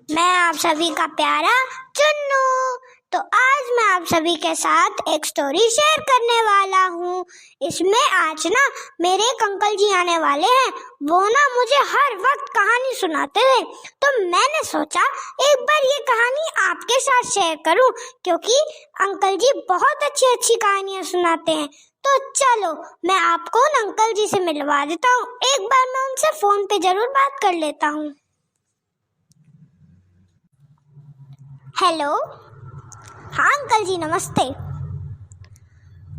मैं आप सभी का प्यारा चुन्नू। तो आज मैं आप सभी के साथ एक स्टोरी शेयर करने वाला हूँ। इसमें आज ना मेरे एक अंकल जी आने वाले हैं। वो ना मुझे हर वक्त कहानी सुनाते थे, तो मैंने सोचा एक बार ये कहानी आपके साथ शेयर करूँ, क्योंकि अंकल जी बहुत अच्छी अच्छी कहानियाँ सुनाते हैं। तो चलो मैं आपको उन अंकल जी से मिलवा देता हूँ। एक बार मैं उनसे फोन पे जरूर बात कर लेता हूँ। हेलो, हाँ अंकल जी नमस्ते।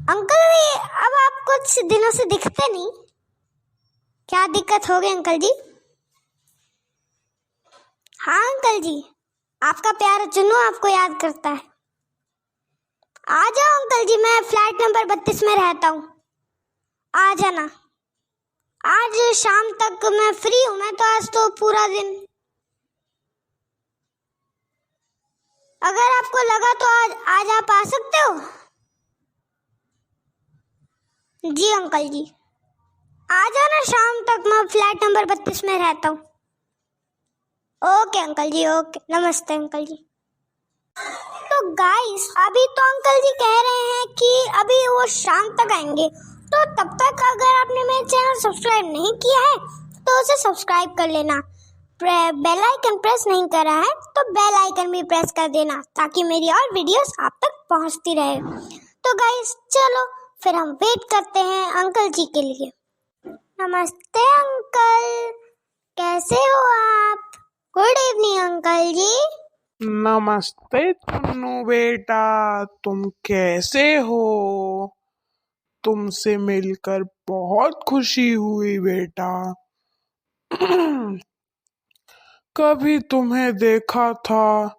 अंकल जी अब आप कुछ दिनों से दिखते नहीं, क्या दिक्कत हो गई अंकल जी? हाँ अंकल जी, आपका प्यारा चुन्नू आपको याद करता है। आ जाओ अंकल जी, मैं फ्लैट नंबर 32 में रहता हूँ, आ जाना। आज शाम तक मैं फ्री हूँ, मैं तो आज तो पूरा दिन। अगर आपको लगा तो आज आप आ सकते हो। जी अंकल जी, आ जाना शाम तक, मैं फ्लैट नंबर 32 में रहता हूँ। ओके अंकल जी, ओके, नमस्ते अंकल जी। तो गाइस अभी तो अंकल जी कह रहे हैं कि अभी वो शाम तक आएंगे, तो तब तक अगर आपने मेरे चैनल सब्सक्राइब नहीं किया है तो उसे सब्सक्राइब कर लेना। बेल आइकन प्रेस नहीं करा है तो बेल आइकन भी प्रेस कर देना, ताकि मेरी और वीडियोस आप तक पहुंचती रहे। तो गाइस चलो फिर हम वेट करते हैं अंकल जी के लिए। नमस्ते अंकल, कैसे हो आप? गुड इवनिंग अंकल जी। नमस्ते चुन्नू बेटा, तुम कैसे हो? तुमसे मिलकर बहुत खुशी हुई बेटा। कभी तुम्हें देखा था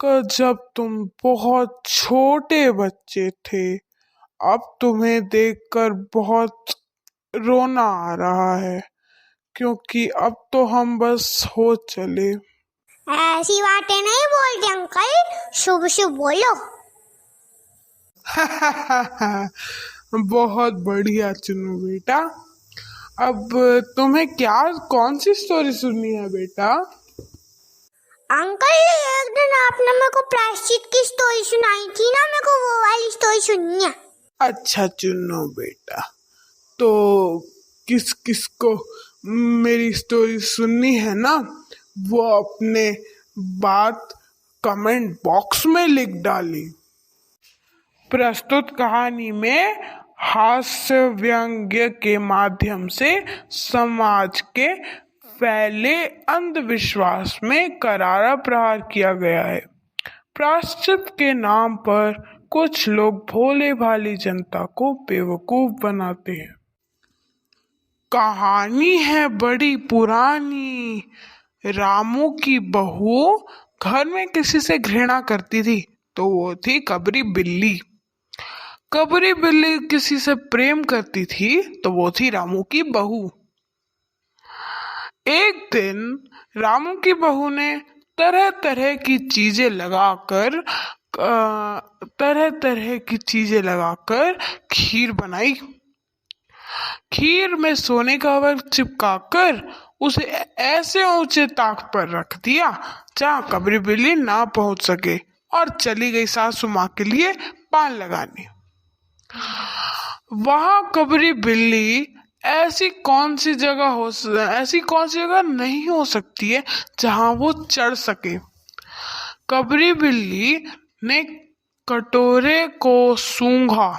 जब तुम बहुत छोटे बच्चे थे। अब तुम्हें देखकर बहुत रोना आ रहा है, क्योंकि अब तो हम बस हो चले। ऐसी बातें नहीं बोलते अंकल, शुभ शुभ बोलो। बहुत बढ़िया चुन्नू बेटा। अब तुम्हें क्या कौन सी स्टोरी सुननी है बेटा? अंकल एक दिन आपने मेरे को प्रायश्चित की स्टोरी सुनाई थी ना, मेरे को वो वाली स्टोरी सुननी है। अच्छा चुन्नू बेटा, तो किस किस को मेरी स्टोरी सुननी है ना, वो अपने बात कमेंट बॉक्स में लिख डाली। प्रस्तुत कहानी में हास्य व्यंग्य के माध्यम से समाज के फैले अंधविश्वास में करारा प्रहार किया गया है। प्रायश्चित के नाम पर कुछ लोग भोले भाली जनता को बेवकूफ बनाते हैं। कहानी है बड़ी पुरानी। रामू की बहू घर में किसी से घृणा करती थी, तो वो थी कबरी बिल्ली। कबरी बिल्ली किसी से प्रेम करती थी, तो वो थी रामू की बहू। एक दिन रामू की बहू ने तरह तरह की चीजें लगाकर खीर बनाई। खीर में सोने का वर्क चिपकाकर उसे ऐसे ऊंचे ताक पर रख दिया जहाँ कबरी बिल्ली ना पहुंच सके, और चली गई सासू माँ के लिए पान लगाने। वहां कबरी बिल्ली ऐसी कौन सी जगह नहीं हो सकती है जहां वो चढ़ सके। कबरी बिल्ली ने कटोरे को सूंघा,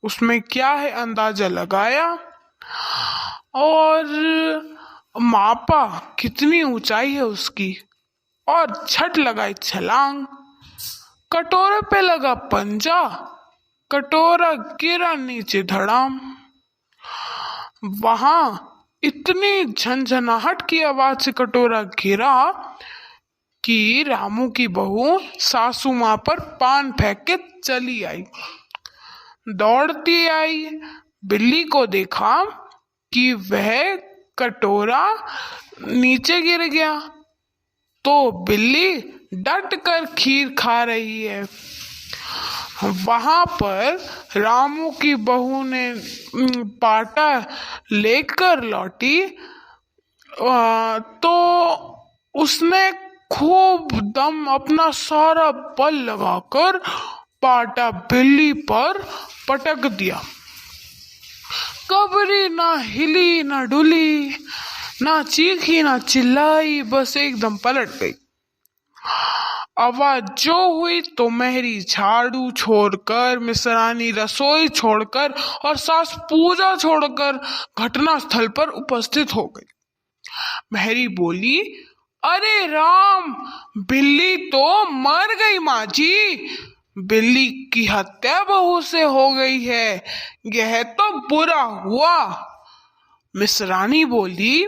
उसमें क्या है अंदाजा लगाया और मापा कितनी ऊंचाई है उसकी, और झट लगाई छलांग। कटोरे पे लगा पंजा, कटोरा गिरा नीचे धड़ाम। वहां इतनी झंझनाहट की आवाज से कटोरा गिरा कि रामू की बहू सासू माँ पर पान फेंक के चली आई। दौड़ती आई, बिल्ली को देखा कि वह कटोरा नीचे गिर गया, तो बिल्ली डट कर खीर खा रही है। वहां पर रामू की बहू ने पाटा लेकर लौटी, तो उसने खूब दम अपना सारा बल लगाकर पाटा बिल्ली पर पटक दिया। कबरी ना हिली ना डुली, ना चीखी ना चिल्लाई, बस एकदम पलट गई। आवाज जो हुई तो मेहरी झाड़ू छोड़कर, मिसरानी रसोई छोड़कर और सास पूजा छोड़कर घटना स्थल पर उपस्थित हो गई। मेहरी बोली, अरे राम, बिल्ली तो मर गई माँ जी, बिल्ली की हत्या बहू से हो गई है, यह तो बुरा हुआ। मिसरानी बोली,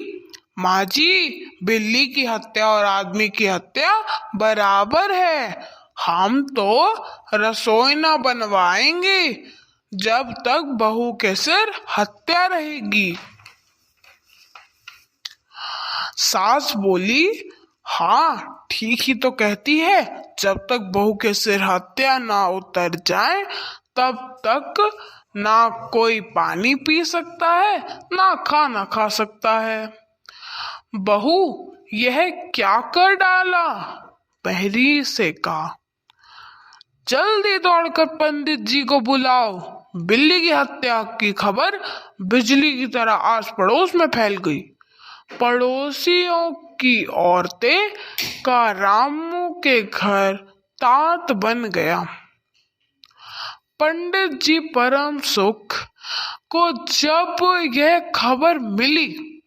माँ जी, बिल्ली की हत्या और आदमी की हत्या बराबर है, हम तो रसोई ना बनवाएंगे जब तक बहू के सिर हत्या रहेगी। सास बोली, हाँ ठीक ही तो कहती है, जब तक बहू के सिर हत्या ना उतर जाए तब तक ना कोई पानी पी सकता है ना खाना खा सकता है। बहू, यह क्या कर डाला? पहरी से कहा, जल्दी दौड़कर पंडित जी को बुलाओ। बिल्ली की हत्या की खबर बिजली की तरह आस पड़ोस में फैल गई। पड़ोसियों की औरतें का रामू के घर तात बन गया। पंडित जी परम सुख को जब यह खबर मिली,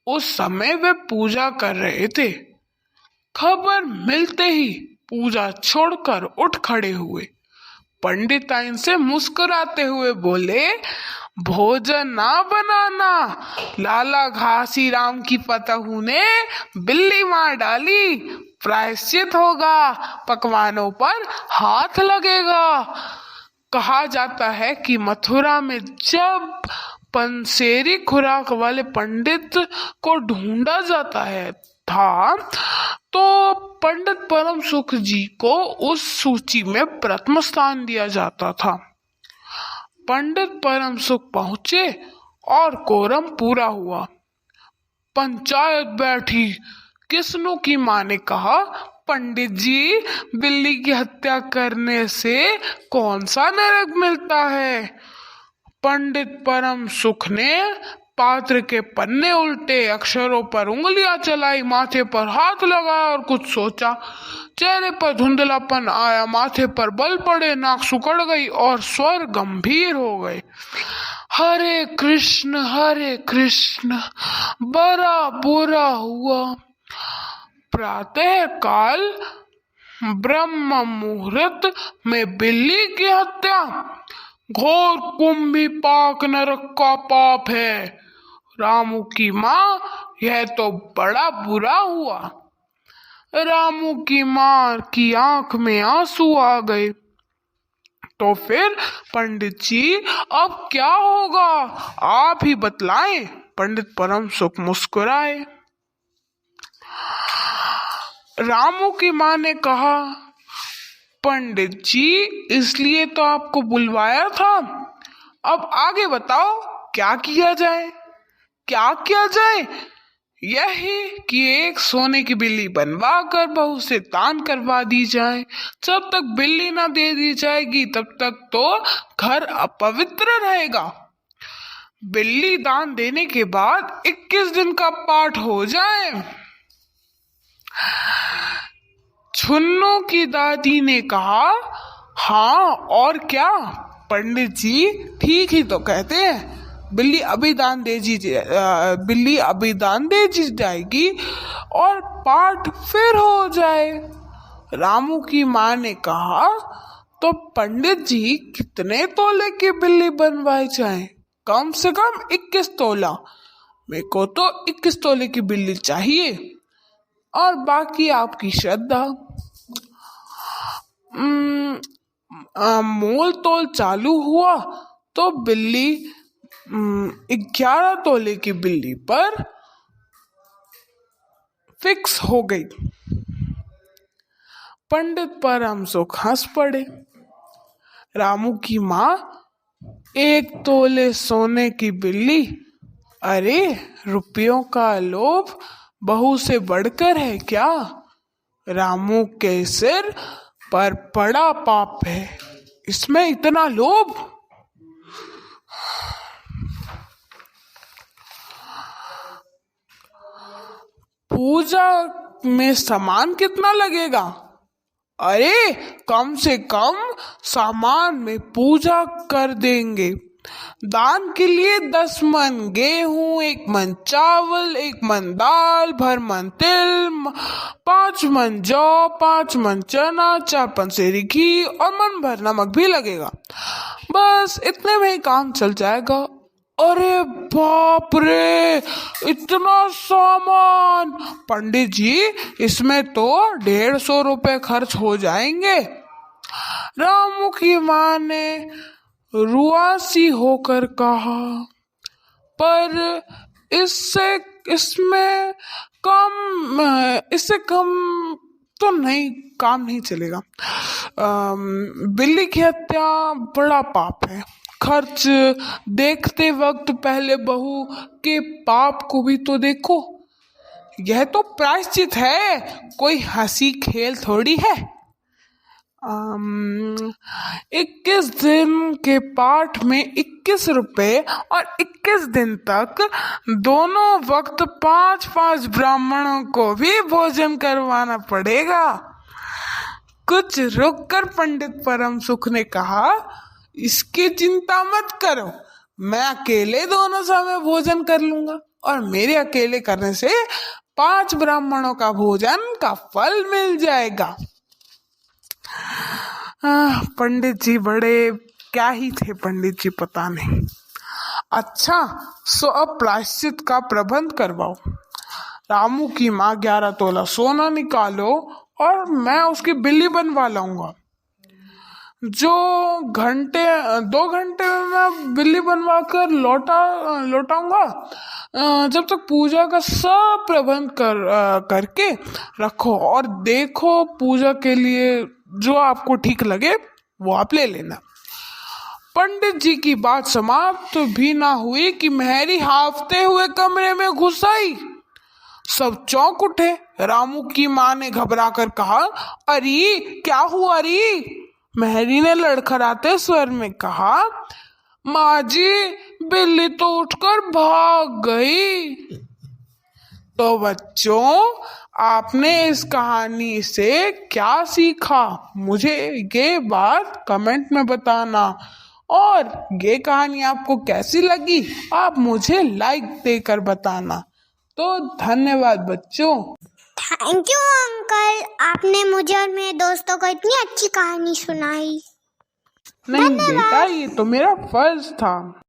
उस समय वे पूजा कर रहे थे। खबर मिलते ही पूजा छोड़कर उठ खड़े हुए। पंडिताइन से मुस्कुराते हुए बोले, भोजन ना बनाना, लाला घासी राम की पतहू ने बिल्ली मार डाली, प्रायश्चित होगा, पकवानों पर हाथ लगेगा। कहा जाता है कि मथुरा में जब पंसेरी खुराक वाले पंडित को ढूंढा जाता है था, तो पंडित परम सुख जी को उस सूची में प्रथम स्थान दिया जाता था। पंडित परम सुख पहुंचे और कोरम पूरा हुआ। पंचायत बैठी। किस्नू की माँ ने कहा, पंडित जी, बिल्ली की हत्या करने से कौन सा नरक मिलता है? पंडित परम सुख ने पात्र के पन्ने उल्टे, अक्षरों पर उंगलियां चलाई, माथे पर हाथ लगाया और कुछ सोचा। चेहरे पर धुंधलापन आया, माथे पर बल पड़े, नाक सुकड़ गई और स्वर गंभीर हो गए। हरे कृष्ण, बड़ा बुरा हुआ। प्रातः काल ब्रह्म मुहूर्त में बिल्ली की हत्या घोर कुंभी पाक नरक का पाप है। रामू की माँ, यह तो बड़ा बुरा हुआ। रामू की माँ की आंख में आंसू आ गए। तो फिर पंडित जी, अब क्या होगा, आप ही बतलाएं। पंडित परम सुख मुस्कुराए। रामू की माँ ने कहा, पंडित जी, इसलिए तो आपको बुलवाया था। अब आगे बताओ, क्या किया जाए? क्या किया जाए? यही कि एक सोने की बिल्ली बनवा कर बहू से दान करवा दी जाए। जब तक बिल्ली ना दे दी जाएगी तब तक तो घर अपवित्र रहेगा। बिल्ली दान देने के बाद 21 दिन का पाठ हो जाए। छुन्नू की दादी ने कहा, हाँ और क्या? पंडित जी ठीक ही तो कहते हैं, बिल्ली अभी दान दे दी जाएगी और पाठ फिर हो जाए। रामू की माँ ने कहा, तो पंडित जी कितने तोले की बिल्ली बनवाई जाए? कम से कम 21 तोला। मेरे को तो 21 तोले की बिल्ली चाहिए और बाकी आपकी श्रद्धा। मोल तोल चालू हुआ तो बिल्ली 11 तोले की बिल्ली पर फिक्स हो गई। पंडित परम सुख हंस पड़े। रामू की माँ, 1 तोले सोने की बिल्ली, अरे रुपयों का लोभ बहू से बढ़कर है क्या? रामू के सिर पर बड़ा पाप है। इसमें इतना लोभ। पूजा में सामान कितना लगेगा? अरे कम से कम सामान में पूजा कर देंगे। दान के लिए 10 मन गेहूं, 1 मन चावल, 1 मन दाल, भर मन तिल, 5 मन जौ, 5 मन चना, 4 पंसेरी घी और मन भर नमक भी लगेगा। बस इतने में ही काम चल जाएगा। अरे बाप रे, इतना सामान! पंडित जी, इसमें तो 150 रुपए खर्च हो जाएंगे। रामू की माँ ने रुआसी होकर कहा, पर इससे कम तो नहीं, काम नहीं चलेगा। बिल्ली की हत्या बड़ा पाप है। खर्च देखते वक्त पहले बहू के पाप को भी तो देखो। यह तो प्रायश्चित है, कोई हंसी खेल थोड़ी है। 21 दिन के पाठ में 21 रुपए और 21 दिन तक दोनों वक्त 5-5 ब्राह्मणों को भी भोजन करवाना पड़ेगा। कुछ रुककर पंडित परम सुख ने कहा, इसकी चिंता मत करो, मैं अकेले दोनों समय भोजन कर लूंगा और मेरे अकेले करने से 5 ब्राह्मणों का भोजन का फल मिल जाएगा। पंडित जी बड़े क्या ही थे पंडित जी, पता नहीं। अच्छा, सो अब प्रायश्चित का प्रबंध करवाओ। रामू की माँ 11 तोला सोना निकालो और मैं उसकी बिल्ली बनवा लाऊंगा। 2 घंटे में मैं बिल्ली बनवा कर लौटाऊंगा। जब तक पूजा का सब प्रबंध करके रखो और देखो, पूजा के लिए जो आपको ठीक लगे वो आप ले लेना। पंडित जी की बात समाप्त भी ना हुई कि मेहरी हाफते हुए कमरे में घुस आई। सब चौंक उठे। रामू की माँ ने घबरा कर कहा, अरे क्या हुआ री? मेहरी ने लड़खड़ाते स्वर में कहा, माँ जी, बिल्ली तो उठकर भाग गई। तो बच्चों, आपने इस कहानी से क्या सीखा? मुझे ये बात कमेंट में बताना। और ये कहानी आपको कैसी लगी, आप मुझे लाइक देकर बताना। तो धन्यवाद बच्चों। थैंक यू अंकल, आपने मुझे और मेरे दोस्तों को इतनी अच्छी कहानी सुनाई। नहीं बेटा, ये तो मेरा फर्ज था।